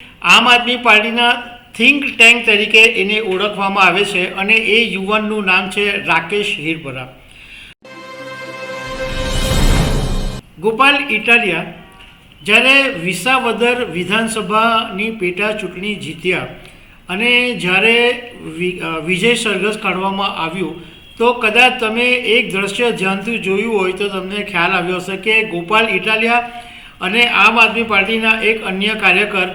આમ આદમી પાર્ટીના think tank તરીકે એને ઓળખવામાં આવે છે અને એ યુવાનનું નામ છે રાકેશ હિરપરા. ગોપાલ ઇટાલિયા જ્યારે વિસાવદર વિધાનસભાની પેટા ચૂંટણી જીત્યા અને જ્યારે વિજય સરઘસ કાઢવામાં આવ્યું તો કદાચ તમે એક દ્રશ્ય ધ્યાનથી જોયું હોય તો તમને ખ્યાલ આવ્યો હશે કે ગોપાલ ઇટાલિયા અને આમ આદમી પાર્ટીના એક અન્ય કાર્યકર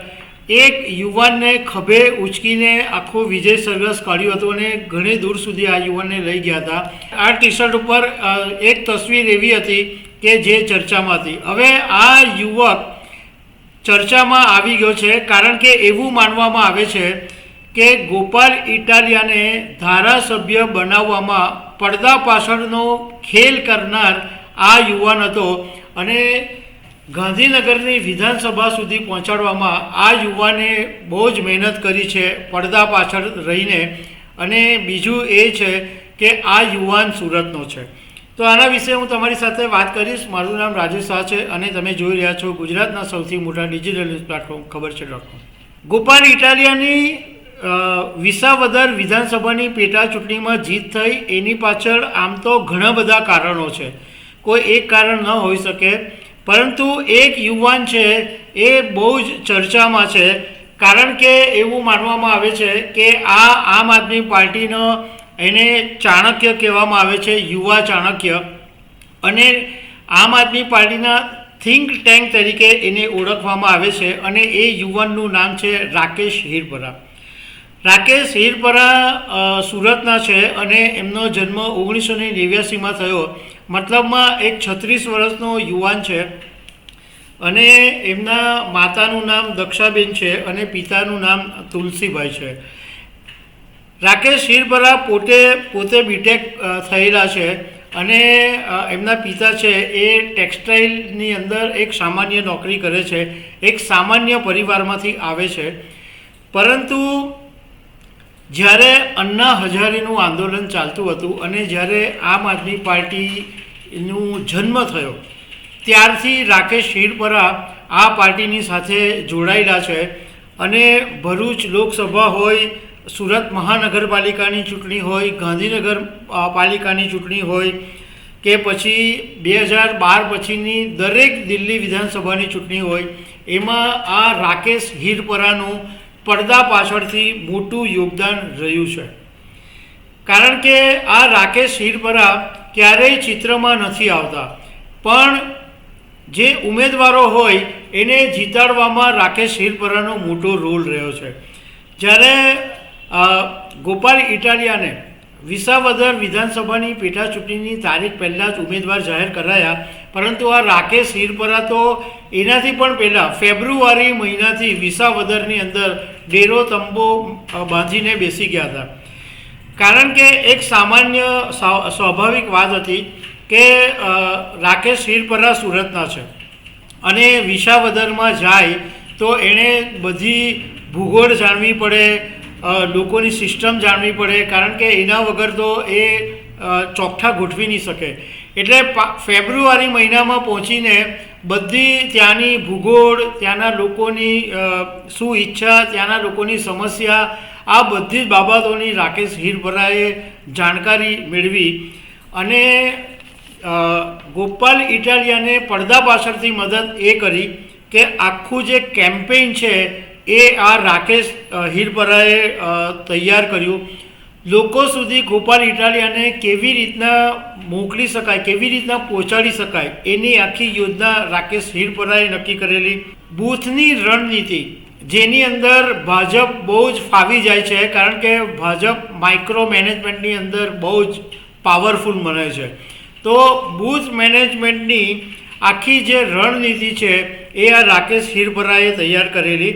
એક યુવાનને ખભે ઉંચકીને આખો વિજય સરઘસ કાઢ્યું હતું અને ઘણી દૂર સુધી આ યુવાનને લઈ ગયા હતા. આ ટી શર્ટ ઉપર એક તસવીર એવી હતી કે જે ચર્ચામાં હતી. હવે આ યુવક ચર્ચામાં આવી ગયો છે કારણ કે એવું માનવામાં આવે છે કે ગોપાલ ઇટાલિયાને ધારાસભ્ય બનાવવામાં પડદા પાછળનો ખેલ કરનાર આ યુવાન હતો અને ગાંધીનગરની વિધાનસભા સુધી પહોંચાડવામાં આ યુવાને બહુ જ મહેનત કરી છે પડદા પાછળ રહીને. અને બીજું એ છે કે આ યુવાન સુરતનો છે. તો આના વિશે હું તમારી સાથે વાત કરીશ. મારું નામ રાજેશ શાહ છે અને તમે જોઈ રહ્યા છો ગુજરાતના સૌથી મોટા ડિજિટલ ન્યૂઝ પ્લેટફોર્મ ખબર છે .com. ગોપાલ ઇટાલિયાની વિસાવદર વિધાનસભાની પેટા ચૂંટણીમાં જીત થઈ એની પાછળ આમ તો ઘણા બધા કારણો છે. કોઈ એક કારણ ન હોઈ શકે, પરંતુ એક યુવાન છે એ બહુ જ ચર્ચામાં છે કારણ કે એવું માનવામાં આવે છે કે આ આમ આદમી પાર્ટીનો એને ચાણક્ય કહેવામાં આવે છે, યુવા ચાણક્ય. અને આમ આદમી પાર્ટીના થિંક ટેન્ક તરીકે એને ઓળખવામાં આવે છે અને એ યુવાનનું નામ છે રાકેશ હિરપરા. રાકેશ હિરપરા સુરતના છે અને એમનો જન્મ 1989માં થયો. મતલબમાં એક 36 વર્ષનો યુવાન છે અને એમના માતાનું નામ દક્ષાબેન છે અને પિતાનું નામ તુલસીભાઈ છે. રાકેશ હિરપરા પોતે બીટેક થયેલા છે અને એમના પિતા છે એ ટેક્સટાઇલની અંદર એક સામાન્ય નોકરી કરે છે. એક સામાન્ય પરિવારમાંથી આવે છે. પરંતુ જ્યારે અન્ના હઝારેનું આંદોલન ચાલતું હતું અને જ્યારે આમ આદમી પાર્ટીનું જન્મ થયો ત્યારથી રાકેશ હિરપરા આ પાર્ટીની સાથે જોડાયેલા છે. અને ભરૂચ લોકસભા હોય, સુરત મહાનગરપાલિકાની ચૂંટણી હોય, ગાંધીનગર પાલિકાની ચૂંટણી હોય કે પછી 2012 પછીની દરેક દિલ્હી વિધાનસભાની ચૂંટણી હોય, એમાં આ રાકેશ હિરપરાનું પડદા પાછળથી મોટું યોગદાન રહ્યું છે. કારણ કે આ રાકેશ હિરપરા ક્યારેય ચિત્રમાં નથી આવતા, પણ જે ઉમેદવારો હોય એને જીતાડવામાં રાકેશ હિરપરાનો મોટો રોલ રહ્યો છે. જ્યારે ગોપાલ ઇટાલિયાને વિસાવદર વિધાનસભાની પેટા ચૂંટણીની તારીખ પહેલાં જ ઉમેદવાર જાહેર કરાયા, પરંતુ આ રાકેશ હિરપરા તો એનાથી પણ પહેલાં ફેબ્રુઆરી મહિનાથી વિસાવદરની અંદર ડેરો તંબો બાંધીને બેસી ગયા હતા. કારણ કે એક સામાન્ય સ્વાભાવિક વાત હતી કે રાકેશ હિરપરા સુરતના છે અને વિસાવદરમાં જાય તો એણે બધી ભૂગોળ જાણવી પડે, લોકોની સિસ્ટમ જાણવી પડે, કારણ કે એના વગર તો એ ચોકઠા ગોઠવી નહીં શકે. એટલે ફેબ્રુઆરી મહિનામાં પહોંચીને બધી ત્યાંની ભૂગોળ, ત્યાંના લોકોની શું ઈચ્છા, ત્યાંના લોકોની સમસ્યા, આ બધી જ બાબતોની રાકેશ હિરપરાએ જાણકારી મેળવી અને ગોપાલ ઇટાલિયાને પડદા પાછળથી મદદ એ કરી કે આખું જે કેમ્પેઇન છે એ આ રાકેશ હિરપરાએ તૈયાર કર્યું. લોકો સુધી ગોપાલ ઇટાલિયાને કેવી રીતના મોકલી શકાય, કેવી રીતના પહોંચાડી શકાય, એની આખી યોજના રાકેશ હિરપરાએ નક્કી કરેલી. બૂથની રણનીતિ જેની અંદર ભાજપ બહુ જ ફાવી જાય છે, કારણ કે ભાજપ માઇક્રો મેનેજમેન્ટની અંદર બહુ જ પાવરફુલ બને છે. તો બૂથ મેનેજમેન્ટની આખી જે રણનીતિ છે એ આ રાકેશ હિરપરાએ તૈયાર કરેલી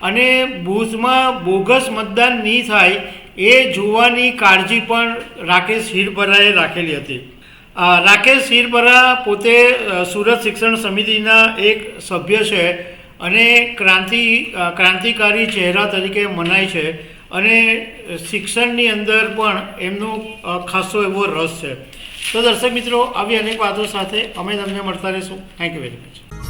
અને બૂથમાં બોગસ મતદાન નહીં થાય એ જોવાની કાળજી પણ રાકેશ હિરપરાએ રાખેલી હતી. રાકેશ હિરપરા પોતે સુરત શિક્ષણ સમિતિના એક સભ્ય છે અને ક્રાંતિકારી ચહેરા તરીકે મનાય છે અને શિક્ષણની અંદર પણ એમનો ખાસો એવો રસ છે. તો દર્શક મિત્રો, આવી અનેક વાતો સાથે અમે તમને મળતા રહીશું. Thank you very much.